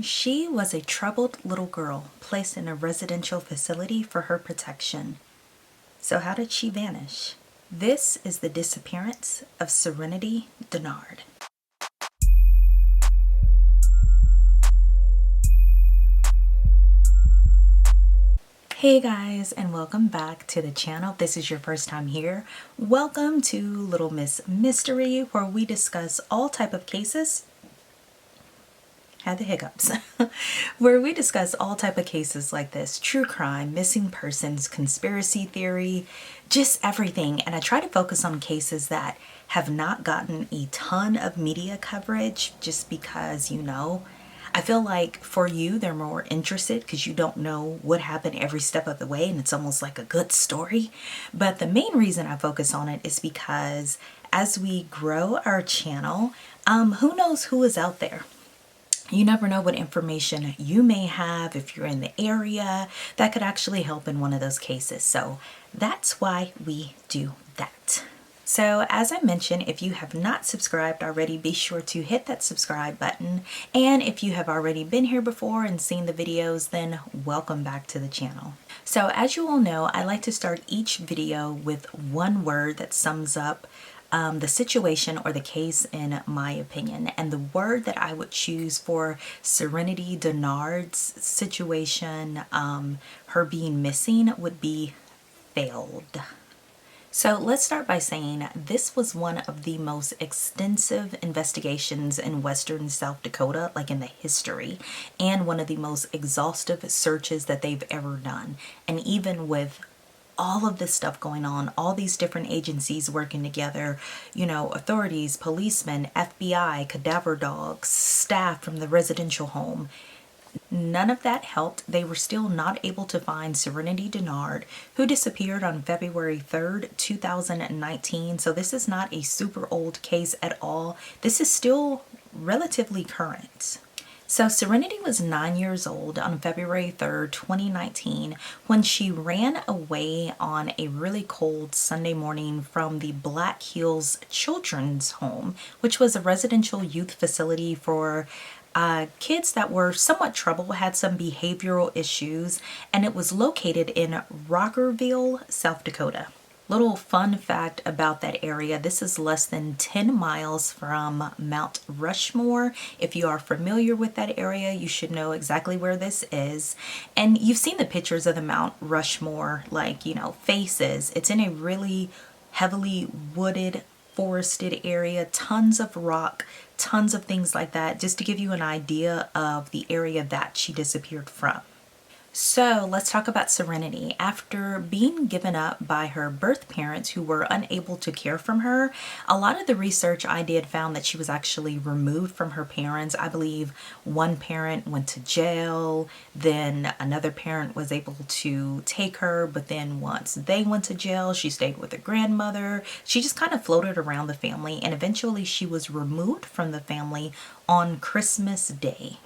She was a troubled little girl placed in a residential facility for her protection. So how did she vanish? This is the disappearance of Serenity Dennard. Hey guys, and welcome back to the channel. If this is your first time here, welcome to Little Miss Mystery, where we discuss all type of cases. Had the hiccups. Where we discuss all type of cases like this: true crime, missing persons, conspiracy theory, just everything. And I try to focus on cases that have not gotten a ton of media coverage, just because, I feel like for you, they're more interested because you don't know what happened every step of the way, and it's almost like a good story. But the main reason I focus on it is because as we grow our channel, who knows who is out there? You never know what information you may have if you're in the area that could actually help in one of those cases. So that's why we do that. So as I mentioned, if you have not subscribed already, be sure to hit that subscribe button. And if you have already been here before and seen the videos, then welcome back to the channel. So as you all know, I like to start each video with one word that sums up the situation or the case in my opinion. And the word that I would choose for Serenity Dennard's situation, her being missing, would be failed. So let's start by saying this was one of the most extensive investigations in Western South Dakota, like in the history, and one of the most exhaustive searches that they've ever done. And even with all of this stuff going on, all these different agencies working together, authorities, policemen, FBI, cadaver dogs, staff from the residential home, none of that helped. They were still not able to find Serenity Dennard, who disappeared on February 3rd, 2019. So this is not a super old case at all. This is still relatively current. So Serenity was 9 years old on February 3rd, 2019, when she ran away on a really cold Sunday morning from the Black Hills Children's Home, which was a residential youth facility for kids that were somewhat troubled, had some behavioral issues, and it was located in Rockerville, South Dakota. Little fun fact about that area: this is less than 10 miles from Mount Rushmore. If you are familiar with that area, you should know exactly where this is. And you've seen the pictures of the Mount Rushmore, faces. It's in a really heavily wooded, forested area, tons of rock, tons of things like that, just to give you an idea of the area that she disappeared from. So let's talk about Serenity. After being given up by her birth parents who were unable to care for her, a lot of the research I did found that she was actually removed from her parents. I believe one parent went to jail, then another parent was able to take her, but then once they went to jail, she stayed with her grandmother. She just kind of floated around the family, and eventually she was removed from the family on Christmas Day.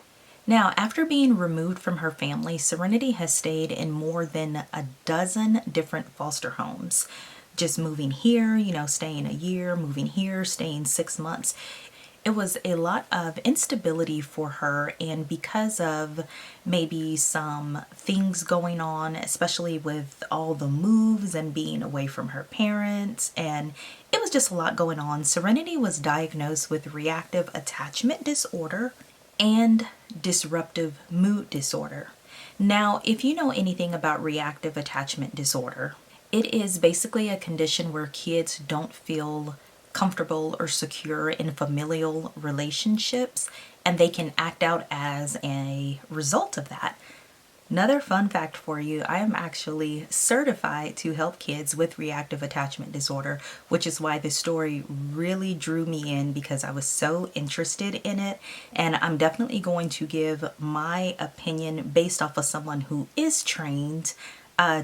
Now, after being removed from her family, Serenity has stayed in more than a dozen different foster homes. Just moving here, staying a year, moving here, staying 6 months. It was a lot of instability for her, and because of maybe some things going on, especially with all the moves and being away from her parents, and it was just a lot going on, Serenity was diagnosed with reactive attachment disorder and disruptive mood disorder. Now, if you know anything about reactive attachment disorder, it is basically a condition where kids don't feel comfortable or secure in familial relationships, and they can act out as a result of that. Another fun fact for you: I am actually certified to help kids with reactive attachment disorder, which is why this story really drew me in, because I was so interested in it. And I'm definitely going to give my opinion based off of someone who is trained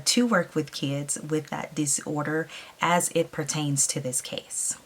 to work with kids with that disorder as it pertains to this case.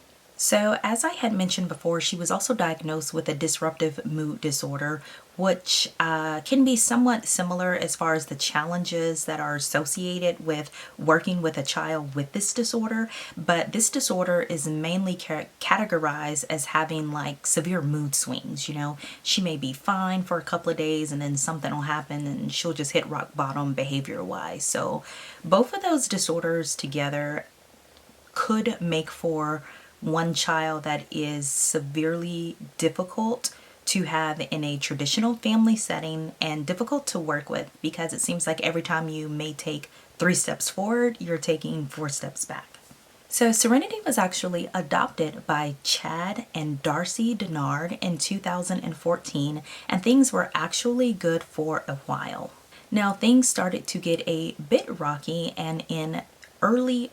So, as I had mentioned before, she was also diagnosed with a disruptive mood disorder, which can be somewhat similar as far as the challenges that are associated with working with a child with this disorder. But this disorder is mainly categorized as having like severe mood swings. You know, she may be fine for a couple of days and then something will happen and she'll just hit rock bottom behavior wise. So, both of those disorders together could make for one child that is severely difficult to have in a traditional family setting and difficult to work with, because it seems like every time you may take 3 steps forward, you're taking 4 steps back. So Serenity was actually adopted by Chad and Darcy Dennard in 2014, and things were actually good for a while. Now things started to get a bit rocky, and in early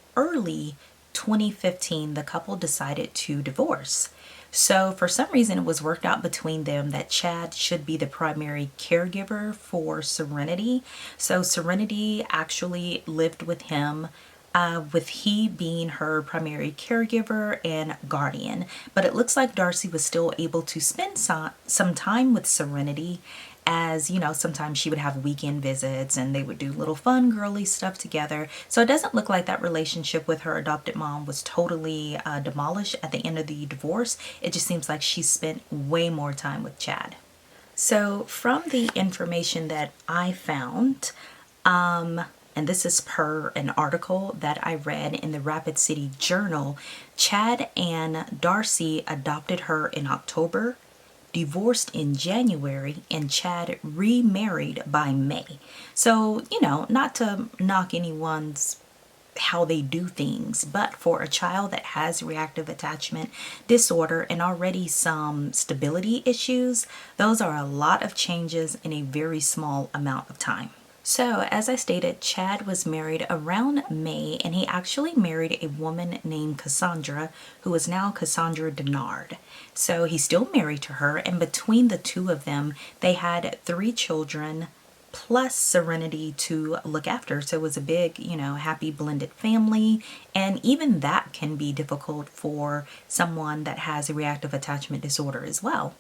2015, the couple decided to divorce. So, for some reason, it was worked out between them that Chad should be the primary caregiver for Serenity. So, Serenity actually lived with him, with he being her primary caregiver and guardian. But it looks like Darcy was still able to spend some time with Serenity, as you know, sometimes she would have weekend visits and they would do little fun girly stuff together. So it doesn't look like that relationship with her adopted mom was totally demolished at the end of the divorce. It just seems like she spent way more time with Chad. So from the information that I found, and this is per an article that I read in the Rapid City Journal, Chad and Darcy adopted her in October, divorced in January, and Chad remarried by May. So, you know, not to knock anyone's how they do things, but for a child that has reactive attachment disorder and already some stability issues, those are a lot of changes in a very small amount of time. So, as I stated, Chad was married around May, and he actually married a woman named Cassandra, who is now Cassandra Dennard. So, he's still married to her, and between the two of them, they had 3 children plus Serenity to look after. So, it was a big, you know, happy blended family, and even that can be difficult for someone that has a reactive attachment disorder as well.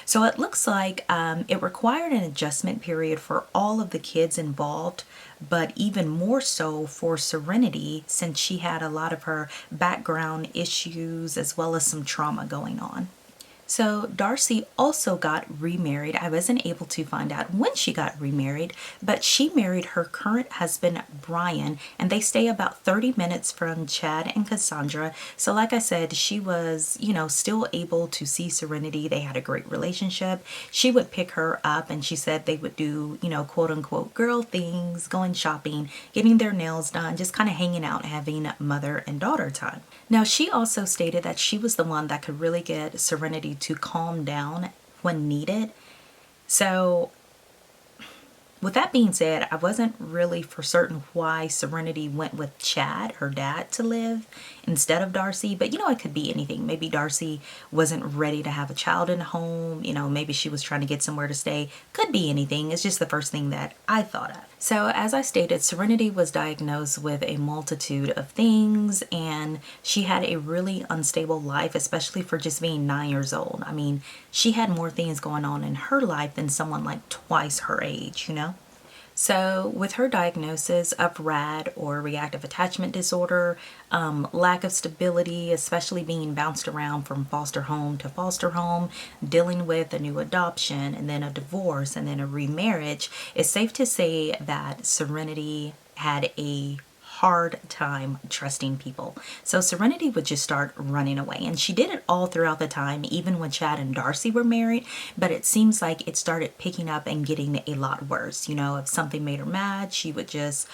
So it looks like it required an adjustment period for all of the kids involved, but even more so for Serenity, since she had a lot of her background issues as well as some trauma going on. So Darcy also got remarried. I wasn't able to find out when she got remarried, but she married her current husband, Brian, and they stay about 30 minutes from Chad and Cassandra. So like I said, she was, you know, still able to see Serenity. They had a great relationship. She would pick her up, and she said they would do, you know, quote unquote girl things, going shopping, getting their nails done, just kind of hanging out, having mother and daughter time. Now, she also stated that she was the one that could really get Serenity to calm down when needed. So, with that being said, I wasn't really for certain why Serenity went with Chad, her dad, to live instead of Darcy. But, you know, it could be anything. Maybe Darcy wasn't ready to have a child in home. You know, maybe she was trying to get somewhere to stay. Could be anything. It's just the first thing that I thought of. So, as I stated, Serenity was diagnosed with a multitude of things, and she had a really unstable life, especially for just being 9 years old. I mean, she had more things going on in her life than someone like twice her age, you know? So, with her diagnosis of RAD, or reactive attachment disorder, lack of stability, especially being bounced around from foster home to foster home, dealing with a new adoption, and then a divorce, and then a remarriage, it's safe to say that Serenity had a hard time trusting people. So Serenity would just start running away, and she did it all throughout the time, even when Chad and Darcy were married. But it seems like it started picking up and getting a lot worse. You know, if something made her mad, she would just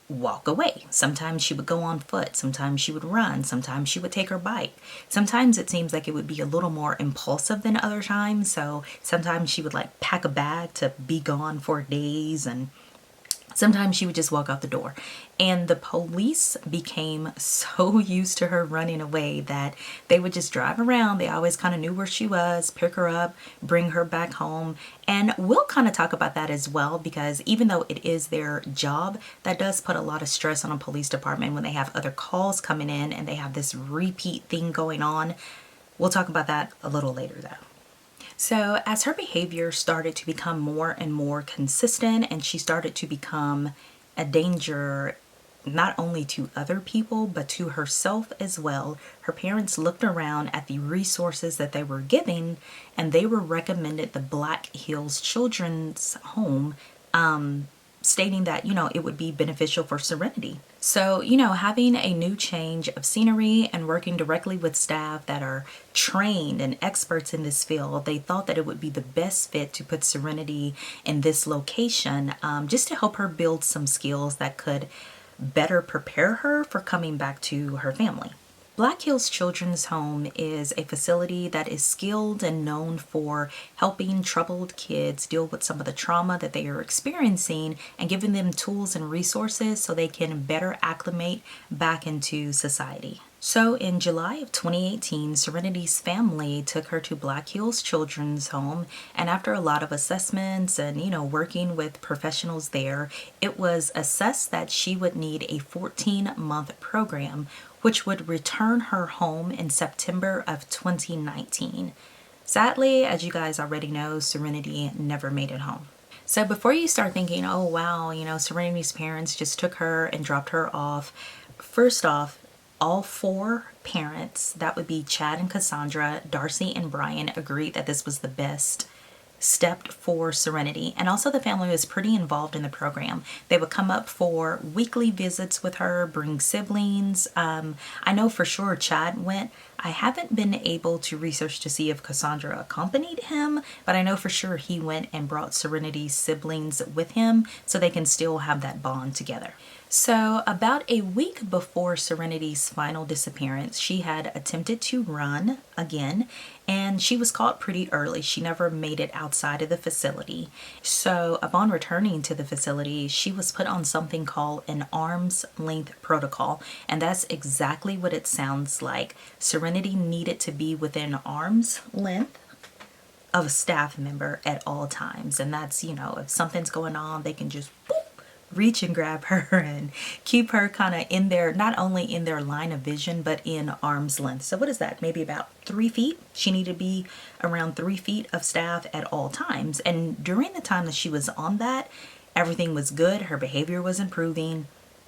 walk away. Sometimes she would go on foot, sometimes she would run, sometimes she would take her bike. Sometimes it seems like it would be a little more impulsive than other times. So sometimes she would like pack a bag to be gone for days, and Sometimes she would just walk out the door. And the police became so used to her running away that they would just drive around. They always kind of knew where she was, pick her up, bring her back home. And we'll kind of talk about that as well, because even though it is their job, that does put a lot of stress on a police department when they have other calls coming in and they have this repeat thing going on. We'll talk about that a little later though. So as her behavior started to become more and more consistent and she started to become a danger not only to other people but to herself as well, her parents looked around at the resources that they were giving and they were recommended the Black Hills Children's Home, stating that, it would be beneficial for Serenity. So, having a new change of scenery and working directly with staff that are trained and experts in this field, they thought that it would be the best fit to put Serenity in this location, just to help her build some skills that could better prepare her for coming back to her family. Black Hills Children's Home is a facility that is skilled and known for helping troubled kids deal with some of the trauma that they are experiencing and giving them tools and resources so they can better acclimate back into society. So in July of 2018, Serenity's family took her to Black Hills Children's Home, and after a lot of assessments and, working with professionals there, it was assessed that she would need a 14-month program which would return her home in September of 2019. Sadly, as you guys already know, Serenity never made it home. So before you start thinking, oh wow, Serenity's parents just took her and dropped her off, first off, all 4 parents, that would be Chad and Cassandra, Darcy and Brian, agreed that this was the best step for Serenity. And also the family was pretty involved in the program. They would come up for weekly visits with her, bring siblings. I know for sure Chad went. I haven't been able to research to see if Cassandra accompanied him, but I know for sure he went and brought Serenity's siblings with him so they can still have that bond together. So about a week before Serenity's final disappearance, she had attempted to run again, and she was caught pretty early. She never made it outside of the facility. So upon returning to the facility, she was put on something called an arm's length protocol, and that's exactly what it sounds like. Serenity needed to be within arm's length of a staff member at all times, and that's, if something's going on, they can just boop, reach and grab her and keep her kind of in there, not only in their line of vision, but in arm's length. So what is that? Maybe about 3 feet? She needed to be around 3 feet of staff at all times. And during the time that she was on that, everything was good. Her behavior was improving.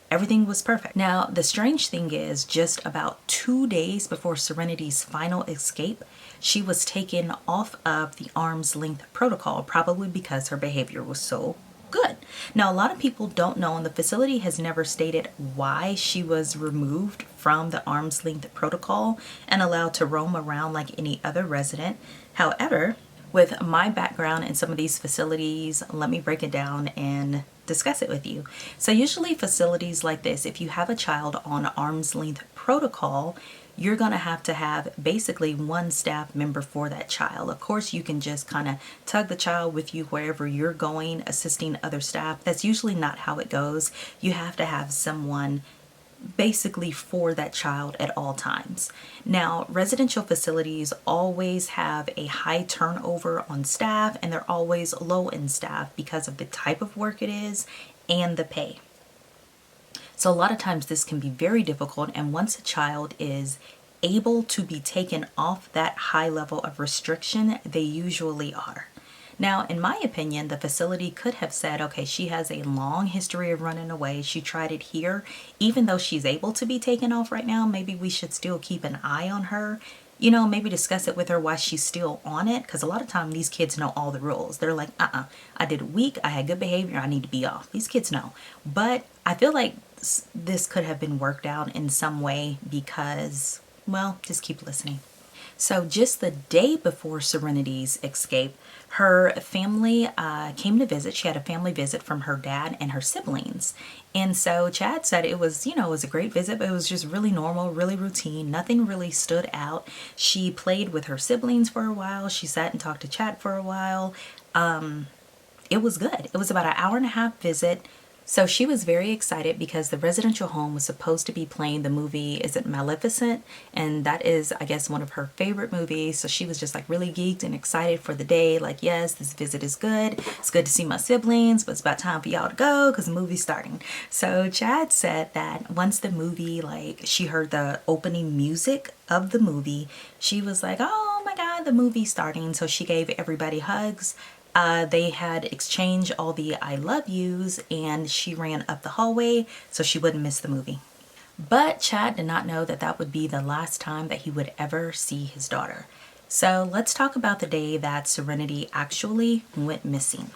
Everything was perfect. Now, the strange thing is, just about 2 days before Serenity's final escape, she was taken off of the arm's length protocol, probably because her behavior was so good. Now, a lot of people don't know, and the facility has never stated why she was removed from the arm's length protocol and allowed to roam around like any other resident. However, with my background in some of these facilities, let me break it down and discuss it with you. So usually facilities like this, if you have a child on arm's length protocol, you're going to have basically one staff member for that child. Of course, you can just kind of tug the child with you wherever you're going, assisting other staff. That's usually not how it goes. You have to have someone basically for that child at all times. Now, residential facilities always have a high turnover on staff, and they're always low in staff because of the type of work it is and the pay. So a lot of times this can be very difficult, and once a child is able to be taken off that high level of restriction, they usually are. Now, in my opinion, the facility could have said, okay, she has a long history of running away. She tried it here. Even though she's able to be taken off right now, maybe we should still keep an eye on her. Maybe discuss it with her while she's still on it, because a lot of time these kids know all the rules. They're like, I did a week, I had good behavior, I need to be off. These kids know. But I feel like this could have been worked out in some way because, well, just keep listening. So just the day before Serenity's escape, her family came to visit. She had a family visit from her dad and her siblings. And so Chad said it was, it was a great visit, but it was just really normal, really routine. Nothing really stood out. She played with her siblings for a while. She sat and talked to Chad for a while. It was good. It was about an hour and a half visit. So she was very excited because the residential home was supposed to be playing the movie, is it Maleficent? And that is, I guess, one of her favorite movies. So she was just like really geeked and excited for the day. Like, yes, this visit is good. It's good to see my siblings, but it's about time for y'all to go because the movie's starting. So Chad said that once the movie, like she heard the opening music of the movie, she was like, oh my God, the movie's starting. So she gave everybody hugs. They had exchanged all the I love yous and she ran up the hallway so she wouldn't miss the movie. But Chad did not know that that would be the last time that he would ever see his daughter. So let's talk about the day that Serenity actually went missing.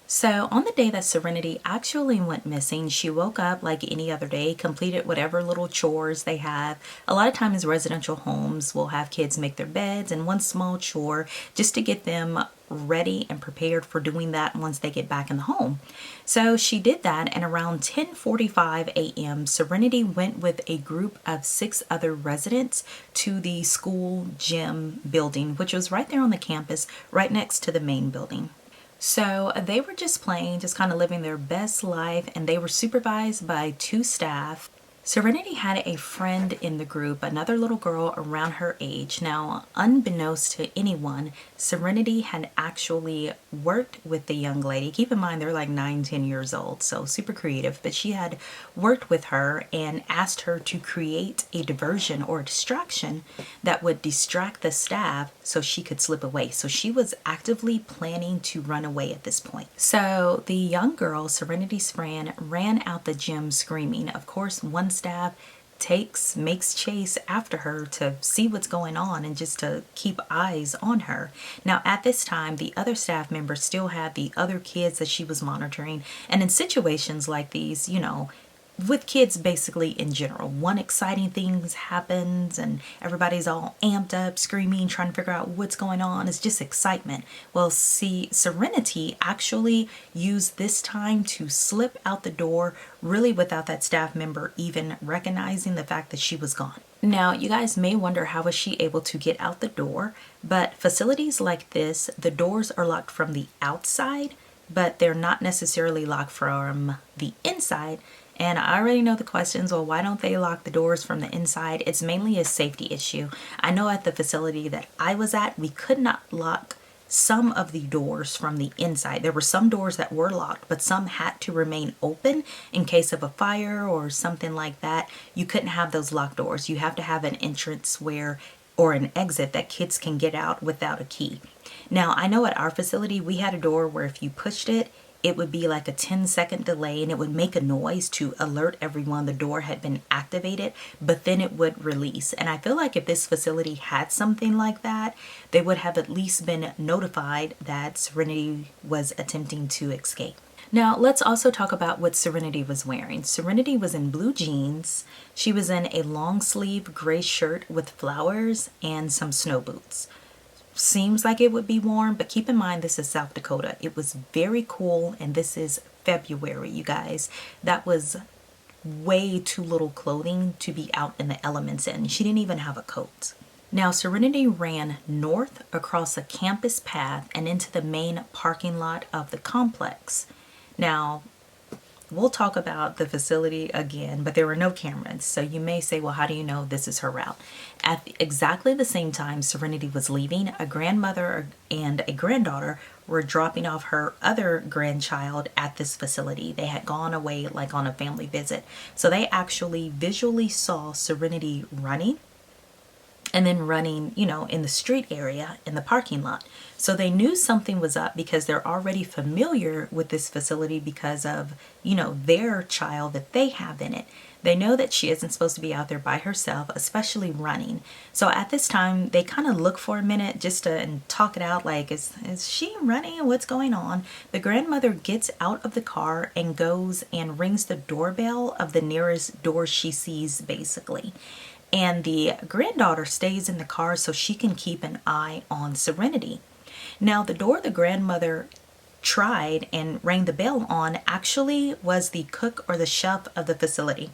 So on the day that Serenity actually went missing, she woke up like any other day, completed whatever little chores they have. A lot of times residential homes will have kids make their beds and one small chore just to get them ready and prepared for doing that once they get back in the home. So she did that, and around 10:45 a.m. Serenity went with a group of 6 other residents to the school gym building, which was right there on the campus, right next to the main building. So they were just playing, just kind of living their best life, and they were supervised by 2 staff. Serenity had a friend in the group, another little girl around her age. Now, unbeknownst to anyone, Serenity had actually worked with the young lady. Keep in mind, they're like 9, 10 years old, so super creative. But she had worked with her and asked her to create a diversion or a distraction that would distract the staff so she could slip away. So she was actively planning to run away at this point. So the young girl, Serenity's friend, ran out the gym screaming. Of course, one staff makes chase after her to see what's going on and just to keep eyes on her. Now at this time, the other staff members still had the other kids that she was monitoring, and in situations like these, you know, with kids basically in general, one exciting thing happens and everybody's all amped up, screaming, trying to figure out what's going on. It's just excitement. Well, see, Serenity actually used this time to slip out the door, really without that staff member even recognizing the fact that she was gone. Now, you guys may wonder, how was she able to get out the door? But facilities like this, the doors are locked from the outside, but they're not necessarily locked from the inside. And I already know the questions. Well, why don't they lock the doors from the inside? It's mainly a safety issue. I know at the facility that I was at, we could not lock some of the doors from the inside. There were some doors that were locked, but some had to remain open in case of a fire or something like that. You couldn't have those locked doors. You have to have an entrance or an exit that kids can get out without a key. Now, I know at our facility, we had a door where if you pushed it, it would be like a 10-second delay and it would make a noise to alert everyone the door had been activated, but then it would release. And I feel like if this facility had something like that, they would have at least been notified that Serenity was attempting to escape. Now, let's also talk about what Serenity was wearing. Serenity was in blue jeans. She was in a long sleeve gray shirt with flowers and some snow boots. Seems like it would be warm, but keep in mind this is South Dakota. It was very cool, and this is February, you guys. That was way too little clothing to be out in the elements in. She didn't even have a coat. Now, Serenity ran north across a campus path and into the main parking lot of the complex. Now, we'll talk about the facility again, but there were no cameras. So you may say, well, how do you know this is her route? At exactly the same time Serenity was leaving, a grandmother and a granddaughter were dropping off her other grandchild at this facility. They had gone away like on a family visit. So they actually visually saw Serenity running and then running, you know, in the street area in the parking lot. So they knew something was up because they're already familiar with this facility because of, you know, their child that they have in it. They know that she isn't supposed to be out there by herself, especially running. So at this time, they kind of look for a minute just to and talk it out like, is she running? What's going on? The grandmother gets out of the car and goes and rings the doorbell of the nearest door she sees, basically. And the granddaughter stays in the car so she can keep an eye on Serenity. Now, the door the grandmother tried and rang the bell on actually was the cook or the chef of the facility.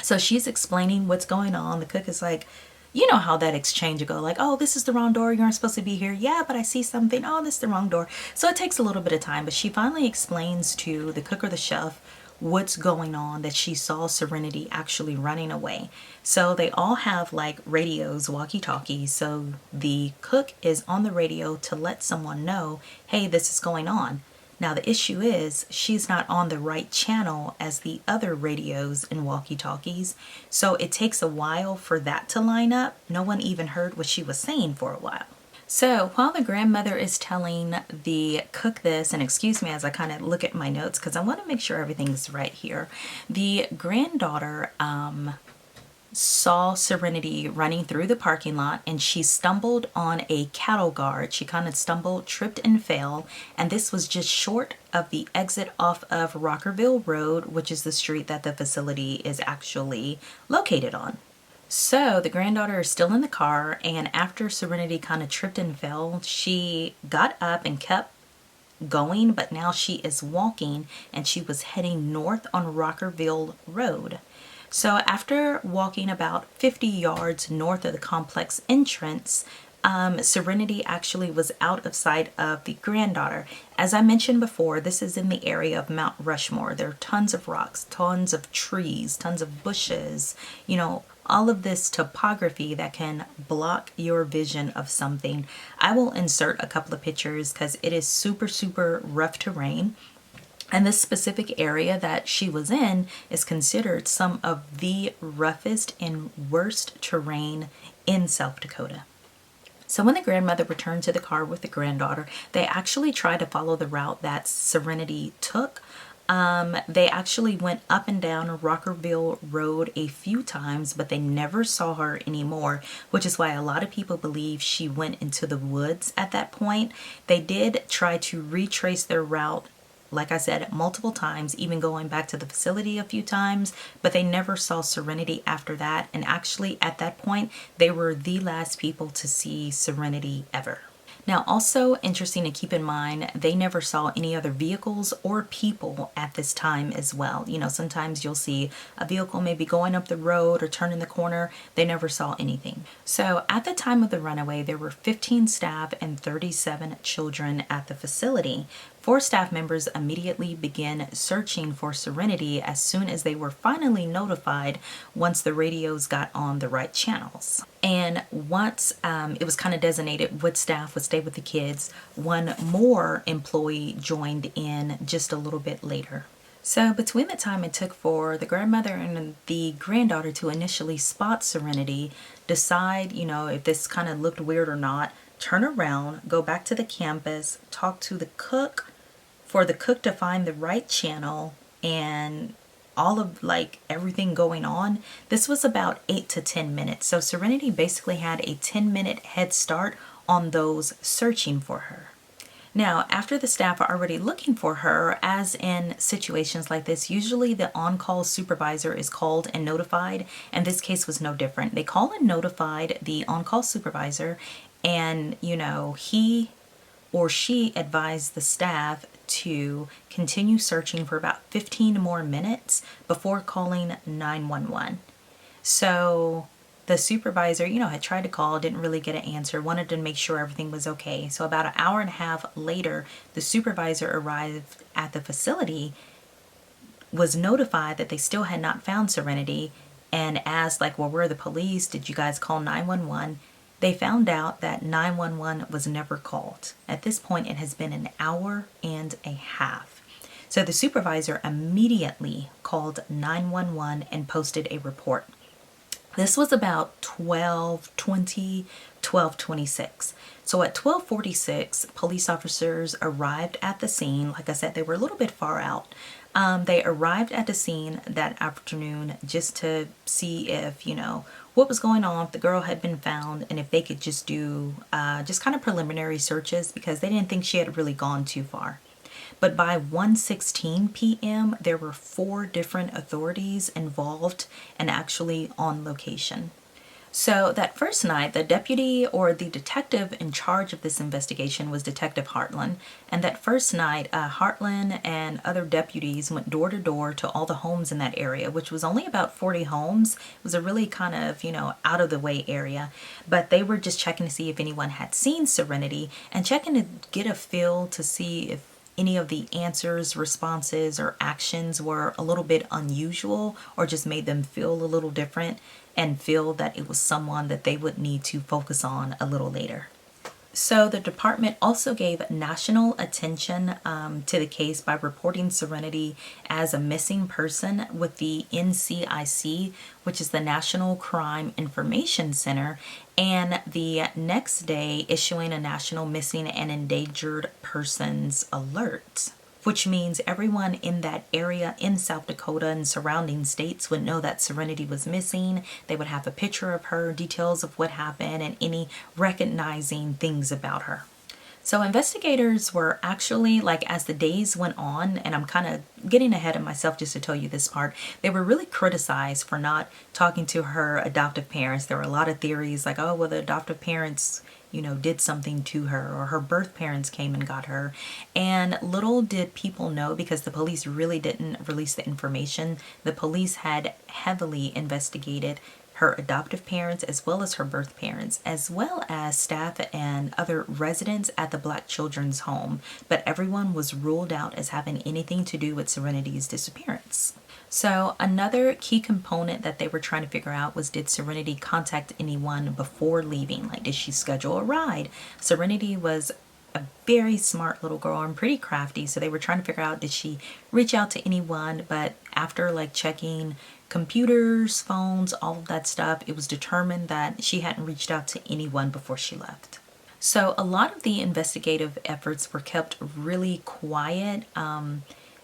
So she's explaining what's going on. The cook is like, you know how that exchange will go, like, oh, this is the wrong door. You aren't supposed to be here. Yeah, but I see something. Oh, this is the wrong door. So it takes a little bit of time, but she finally explains to the cook or the chef what's going on that she saw Serenity actually running away. So they all have like radios, walkie-talkies. So the cook is on the radio to let someone know, hey, this is going on. Now the issue is she's not on the right channel as the other radios and walkie-talkies. So it takes a while for that to line up. No one even heard what she was saying for a while. So while the grandmother is telling the cook this, and excuse me as I kind of look at my notes because I want to make sure everything's right here. The granddaughter saw Serenity running through the parking lot, and she stumbled on a cattle guard. She kind of stumbled, tripped, and fell, and this was just short of the exit off of Rockerville Road, which is the street that the facility is actually located on. So the granddaughter is still in the car, and after Serenity kind of tripped and fell, she got up and kept going, but now she is walking, and she was heading north on Rockerville Road. So after walking about 50 yards north of the complex entrance, Serenity actually was out of sight of the granddaughter. As I mentioned before, this is in the area of Mount Rushmore. There are tons of rocks, tons of trees, tons of bushes, all of this topography that can block your vision of something. I will insert a couple of pictures because it is super, super rough terrain. And this specific area that she was in is considered some of the roughest and worst terrain in South Dakota. So when the grandmother returned to the car with the granddaughter, they actually tried to follow the route that Serenity took. They actually went up and down Rockerville Road a few times, but they never saw her anymore, which is why a lot of people believe she went into the woods at that point. They did try to retrace their route, like I said, multiple times, even going back to the facility a few times, but they never saw Serenity after that. And actually at that point, they were the last people to see Serenity ever. Now, also interesting to keep in mind, they never saw any other vehicles or people at this time as well. Sometimes you'll see a vehicle maybe going up the road or turning the corner. They never saw anything. So at the time of the runaway, there were 15 staff and 37 children at the facility. 4 staff members immediately began searching for Serenity as soon as they were finally notified once the radios got on the right channels. And once it was kind of designated what staff would stay with the kids, one more employee joined in just a little bit later. So between the time it took for the grandmother and the granddaughter to initially spot Serenity, decide, if this kind of looked weird or not, turn around, go back to the campus, talk to the cook, for the cook to find the right channel, and all of everything going on, this was about 8 to 10 minutes. So Serenity basically had a 10-minute head start on those searching for her. Now, after the staff are already looking for her, as in situations like this, usually the on-call supervisor is called and notified, and this case was no different. They call and notified the on-call supervisor, and he or she advised the staff to continue searching for about 15 more minutes before calling 911. So the supervisor, had tried to call, didn't really get an answer, wanted to make sure everything was okay. So about an hour and a half later, the supervisor arrived at the facility, was notified that they still had not found Serenity, and asked well, where are the police? Did you guys call 911? They found out that 911 was never called. At this point, it has been an hour and a half. So the supervisor immediately called 911 and posted a report. This was about 12:20, 12:26. So at 12:46, police officers arrived at the scene. Like I said, they were a little bit far out. They arrived at the scene that afternoon just to see if, what was going on, if the girl had been found, and if they could just do just kind of preliminary searches, because they didn't think she had really gone too far. But by 1:16 p.m., there were 4 different authorities involved and actually on location. So that first night, the deputy or the detective in charge of this investigation was Detective Hartland. And that first night, Hartland and other deputies went door to door to all the homes in that area, which was only about 40 homes. It was a really kind of, out of the way area. But they were just checking to see if anyone had seen Serenity and checking to get a feel to see if any of the answers, responses, or actions were a little bit unusual or just made them feel a little different and feel that it was someone that they would need to focus on a little later. So the department also gave national attention to the case by reporting Serenity as a missing person with the NCIC, which is the National Crime Information Center, and the next day issuing a national missing and endangered persons alert, which means everyone in that area in South Dakota and surrounding states would know that Serenity was missing. They would have a picture of her, details of what happened, and any recognizing things about her. So investigators were actually, like, as the days went on, and I'm kind of getting ahead of myself just to tell you this part, they were really criticized for not talking to her adoptive parents. There were a lot of theories like, oh, well, the adoptive parents, you know, did something to her, or her birth parents came and got her. And little did people know, because the police really didn't release the information, the police had heavily investigated her adoptive parents as well as her birth parents, as well as staff and other residents at the Black children's home, but everyone was ruled out as having anything to do with Serenity's disappearance. So another key component that they were trying to figure out was, did Serenity contact anyone before leaving? Like, did she schedule a ride? Serenity was a very smart little girl and pretty crafty, so they were trying to figure out, did she reach out to anyone? But after like checking computers, phones, all of that stuff, it was determined that she hadn't reached out to anyone before she left. So a lot of the investigative efforts were kept really quiet,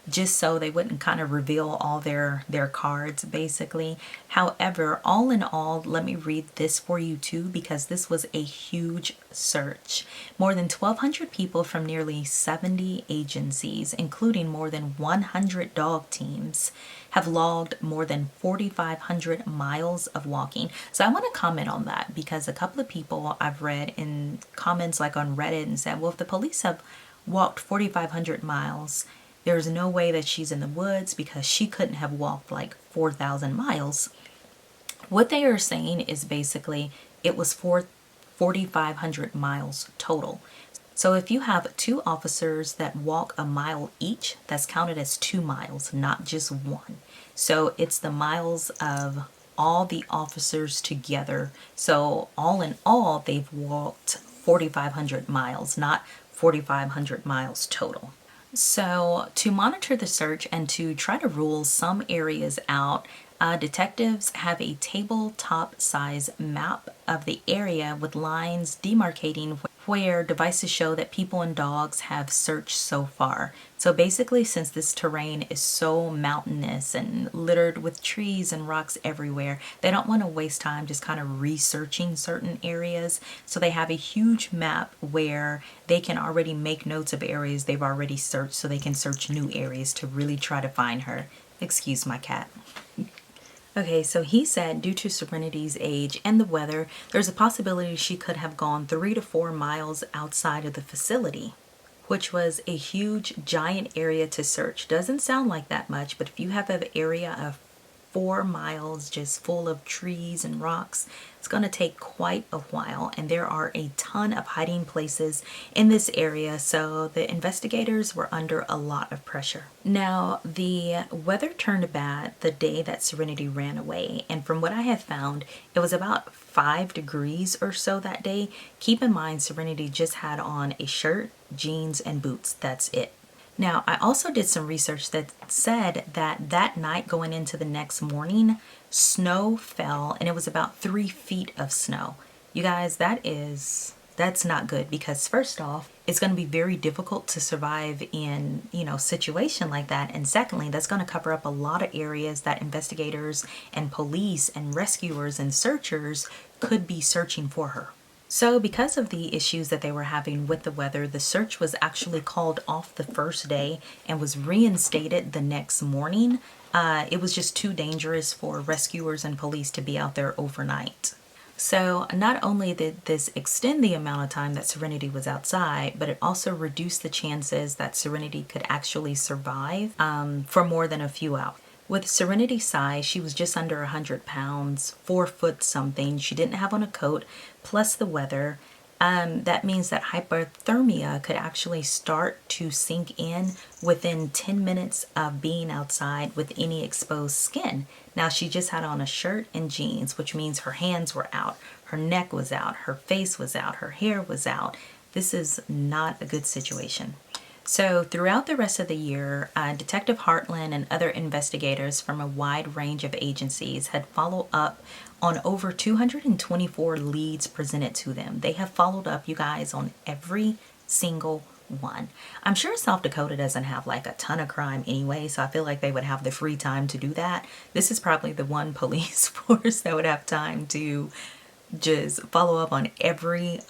just so they wouldn't kind of reveal all their cards, basically. However, all in all, let me read this for you too, because this was a huge search. More than 1,200 people from nearly 70 agencies, including more than 100 dog teams, have logged more than 4,500 miles of walking. So I want to comment on that, because a couple of people I've read in comments like on Reddit and said, well, if the police have walked 4,500 miles, there's no way that she's in the woods, because she couldn't have walked like 4,000 miles. What they are saying is basically it was 4,500 miles total. So if you have two officers that walk a mile each, that's counted as 2 miles, not just one. So it's the miles of all the officers together. So all in all, they've walked 4,500 miles, not 4,500 miles total. So to monitor the search and to try to rule some areas out, detectives have a tabletop size map of the area with lines demarcating where devices show that people and dogs have searched so far. So basically, since this terrain is so mountainous and littered with trees and rocks everywhere, they don't want to waste time just kind of researching certain areas. So they have a huge map where they can already make notes of areas they've already searched, so they can search new areas to really try to find her. Excuse my cat. Okay, so he said due to Serenity's age and the weather, there's a possibility she could have gone 3 to 4 miles outside of the facility, which was a huge, giant area to search. Doesn't sound like that much, but if you have an area of 4 miles just full of trees and rocks, it's going to take quite a while, and there are a ton of hiding places in this area, so the investigators were under a lot of pressure. Now, the weather turned bad the day that Serenity ran away, and from what I have found, it was about 5 degrees or so that day. Keep in mind, Serenity just had on a shirt, jeans, and boots. That's it. Now, I also did some research that said that that night going into the next morning, snow fell, and it was about 3 feet of snow. You guys, that's not good, because first off, it's going to be very difficult to survive in, situation like that. And secondly, that's going to cover up a lot of areas that investigators and police and rescuers and searchers could be searching for her. So because of the issues that they were having with the weather, the search was actually called off the first day and was reinstated the next morning. It was just too dangerous for rescuers and police to be out there overnight. So not only did this extend the amount of time that Serenity was outside, but it also reduced the chances that Serenity could actually survive for more than a few hours. With Serenity's size, she was just under 100 pounds, 4 foot something. She didn't have on a coat, plus the weather. that means that hypothermia could actually start to sink in within 10 minutes of being outside with any exposed skin. Now, she just had on a shirt and jeans, which means her hands were out, her neck was out, her face was out, her hair was out. This is not a good situation. So throughout the rest of the year, Detective Hartland and other investigators from a wide range of agencies had followed up on over 224 leads presented to them. They have followed up, you guys, on every single one. I'm sure South Dakota doesn't have like a ton of crime anyway, so I feel like they would have the free time to do that. This is probably the one police force that would have time to just follow up on every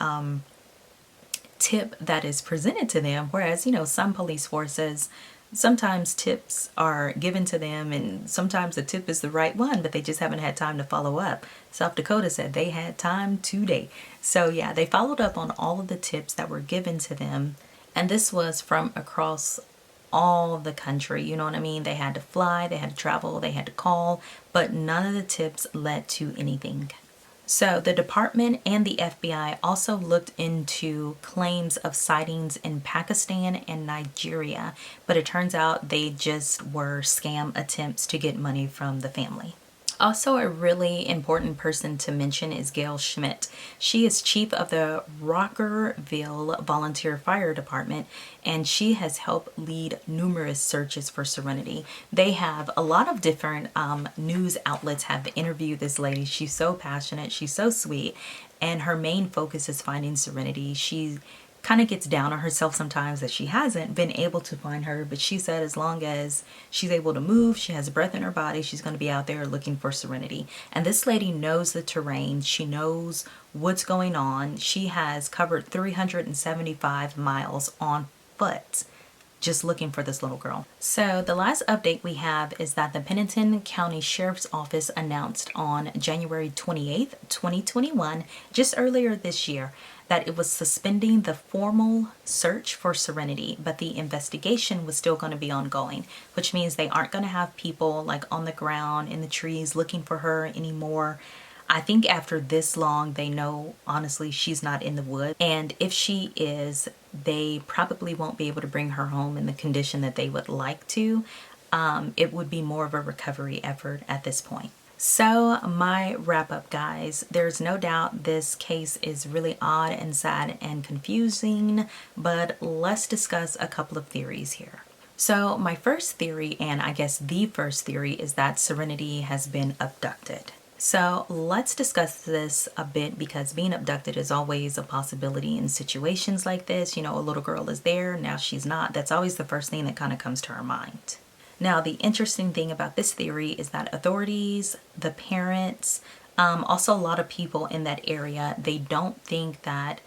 tip that is presented to them, whereas, you know, some police forces, sometimes tips are given to them and sometimes the tip is the right one, but they just haven't had time to follow up. South Dakota said they had time today. So yeah, they followed up on all of the tips that were given to them, and this was from across all the country, you know what I mean? They had to fly, they had to travel, they had to call, but none of the tips led to anything. So the department and the FBI also looked into claims of sightings in Pakistan and Nigeria, but it turns out they just were scam attempts to get money from the family. Also, a really important person to mention is Gail Schmidt. She is chief of the Rockerville Volunteer Fire Department, and she has helped lead numerous searches for Serenity. They have a lot of different news outlets have interviewed this lady. She's so passionate, she's so sweet, and her main focus is finding Serenity. She kind of gets down on herself sometimes that she hasn't been able to find her, but she said as long as she's able to move, she has breath in her body, she's going to be out there looking for Serenity. And this lady knows the terrain, she knows what's going on. She has covered 375 miles on foot just looking for this little girl. So the last update we have is that the Pennington County Sheriff's Office announced on January 28th, 2021, just earlier this year, that it was suspending the formal search for Serenity, but the investigation was still going to be ongoing, which means they aren't going to have people like on the ground in the trees looking for her anymore. I think after this long, they know, honestly, she's not in the woods. And if she is, they probably won't be able to bring her home in the condition that they would like to. It would be more of a recovery effort at this point. So my wrap up, guys, there's no doubt this case is really odd and sad and confusing, but let's discuss a couple of theories here. So my first theory, and I guess the first theory, is that Serenity has been abducted. So let's discuss this a bit, because being abducted is always a possibility in situations like this. You know, a little girl is there, now she's not. That's always the first thing that kind of comes to our mind. Now, the interesting thing about this theory is that authorities, the parents, also a lot of people in that area, they don't think that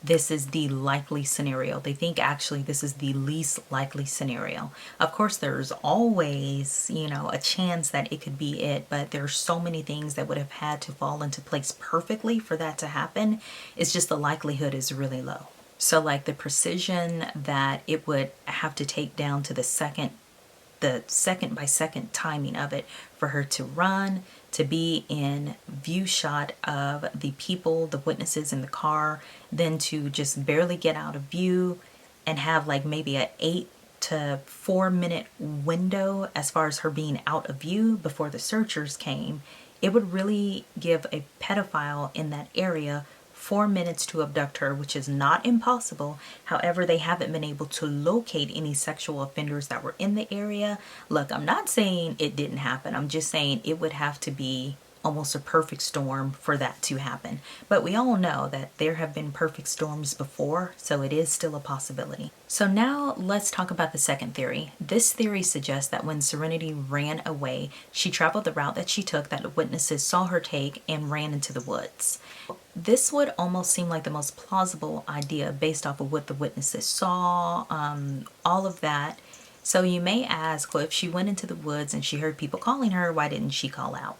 this is the likely scenario. They think actually this is the least likely scenario. Of course, there's always, you know, a chance that it could be it, but there's so many things that would have had to fall into place perfectly for that to happen. It's just the likelihood is really low. So like the precision that it would have to take down to the second by second timing of it for her to run, to be in view shot of the people, the witnesses in the car, then to just barely get out of view and have like maybe a 8 to 4 minute window as far as her being out of view before the searchers came. It would really give a pedophile in that area 4 minutes to abduct her, which is not impossible. However, they haven't been able to locate any sexual offenders that were in the area. Look, I'm not saying it didn't happen. I'm just saying it would have to be almost a perfect storm for that to happen. But we all know that there have been perfect storms before, so it is still a possibility. So now let's talk about the second theory. This theory suggests that when Serenity ran away, she traveled the route that she took that the witnesses saw her take and ran into the woods. This would almost seem like the most plausible idea based off of what the witnesses saw, all of that. So you may ask, well, if she went into the woods and she heard people calling her, why didn't she call out?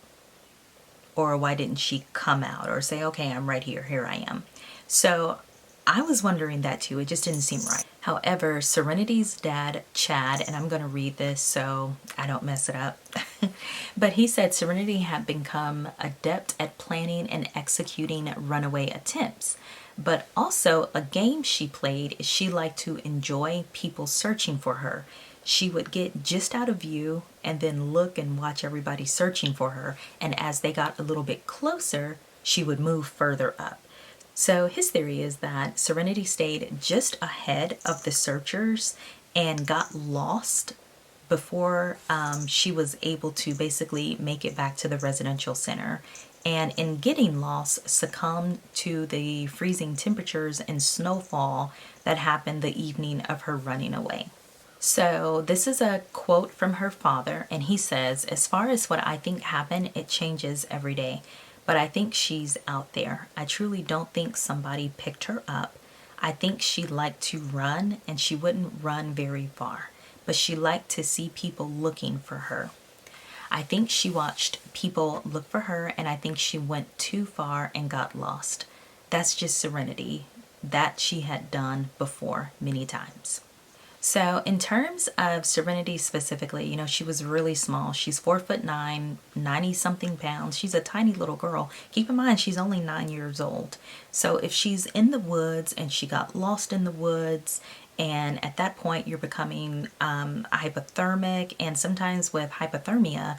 Or why didn't she come out or say, okay, I'm right here, here I am. So I was wondering that too. It just didn't seem right. However, Serenity's dad, Chad, and I'm going to read this so I don't mess it up, but he said Serenity had become adept at planning and executing runaway attempts. But also a game she played is she liked to enjoy people searching for her. She would get just out of view and then look and watch everybody searching for her. And as they got a little bit closer, she would move further up. So his theory is that Serenity stayed just ahead of the searchers and got lost before she was able to basically make it back to the residential center. And in getting lost, succumbed to the freezing temperatures and snowfall that happened the evening of her running away. So this is a quote from her father, and he says, "As far as what I think happened, it changes every day. But I think she's out there. I truly don't think somebody picked her up. I think she liked to run, and she wouldn't run very far. But she liked to see people looking for her. I think she watched people look for her, and I think she went too far and got lost. That's just Serenity. That she had done before many times." So in terms of Serenity specifically, you know, she was really small. She's 4'9", 90 something pounds. She's a tiny little girl. Keep in mind, she's only 9 years old. So if she's in the woods and she got lost in the woods, and at that point you're becoming hypothermic, and sometimes with hypothermia,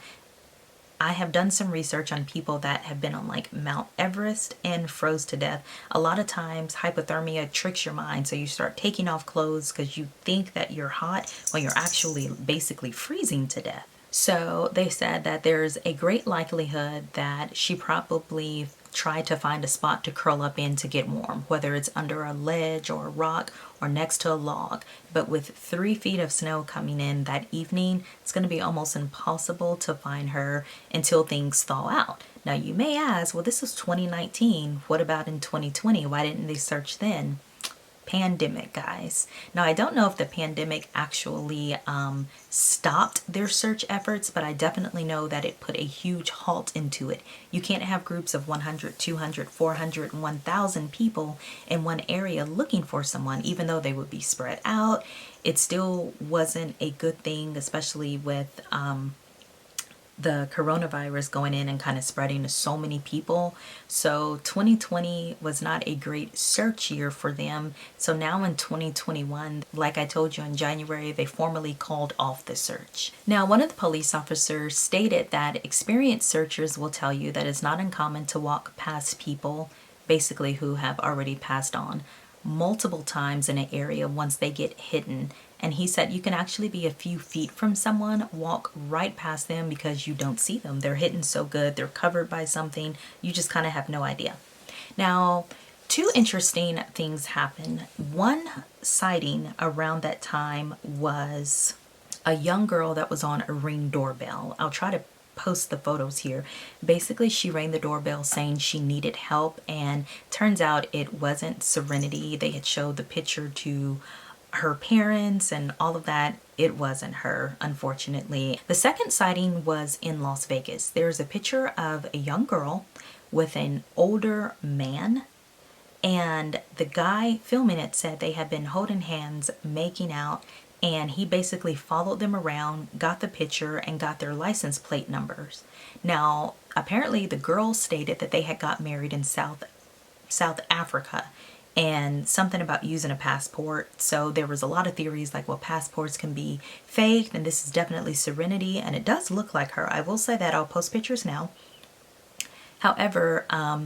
I have done some research on people that have been on like Mount Everest and froze to death. A lot of times hypothermia tricks your mind, so you start taking off clothes because you think that you're hot when you're actually basically freezing to death. So they said that there's a great likelihood that she probably tried to find a spot to curl up in to get warm, whether it's under a ledge or a rock or next to a log. But with 3 feet of snow coming in that evening, it's going to be almost impossible to find her until things thaw out. Now you may ask, well, this is 2019. What about in 2020? Why didn't they search then? Pandemic, guys. Now I don't know if the pandemic actually stopped their search efforts, but I definitely know that it put a huge halt into it. You can't have groups of 100, 200, 400, and 1,000 people in one area looking for someone, even though they would be spread out. It still wasn't a good thing, especially with the coronavirus going in and kind of spreading to so many people. So 2020 was not a great search year for them. So now in 2021, like I told you in January, they formally called off the search. Now, one of the police officers stated that experienced searchers will tell you that it's not uncommon to walk past people, basically who have already passed on, multiple times in an area once they get hidden. And he said you can actually be a few feet from someone, walk right past them because you don't see them. They're hidden so good, they're covered by something, you just kind of have no idea. Now, 2 interesting things happened. One sighting around that time was a young girl that was on a Ring doorbell. I'll try to post the photos here. Basically, she rang the doorbell saying she needed help, and turns out it wasn't Serenity. They had showed the picture to her parents and all of that. It wasn't her, unfortunately. The second sighting was in Las Vegas. There's a picture of a young girl with an older man, and the guy filming it said they had been holding hands, making out, and he basically followed them around, got the picture, and got their license plate numbers. Now, apparently the girl stated that they had got married in South Africa, and something about using a passport. So there was a lot of theories like, well, passports can be faked, and this is definitely Serenity, and it does look like her. I will say that. I'll post pictures now. However,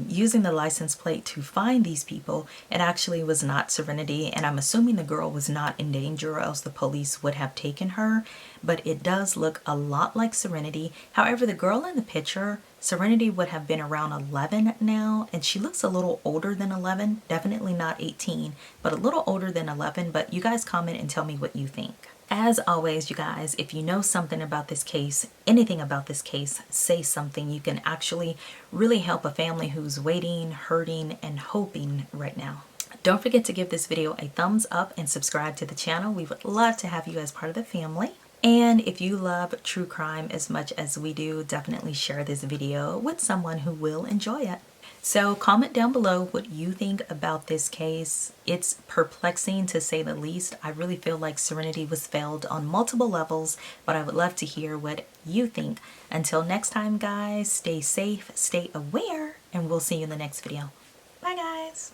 using the license plate to find these people, it actually was not Serenity, and I'm assuming the girl was not in danger or else the police would have taken her, but it does look a lot like Serenity. However, the girl in the picture, Serenity would have been around 11 now, and she looks a little older than 11, definitely not 18, but a little older than 11, but you guys comment and tell me what you think. As always, you guys, if you know something about this case, anything about this case, say something. You can actually really help a family who's waiting, hurting, and hoping right now. Don't forget to give this video a thumbs up and subscribe to the channel. We would love to have you as part of the family. And if you love true crime as much as we do, definitely share this video with someone who will enjoy it. So comment down below what you think about this case. It's perplexing to say the least. I really feel like Serenity was failed on multiple levels, but I would love to hear what you think. Until next time, guys, stay safe, stay aware, and we'll see you in the next video. Bye, guys.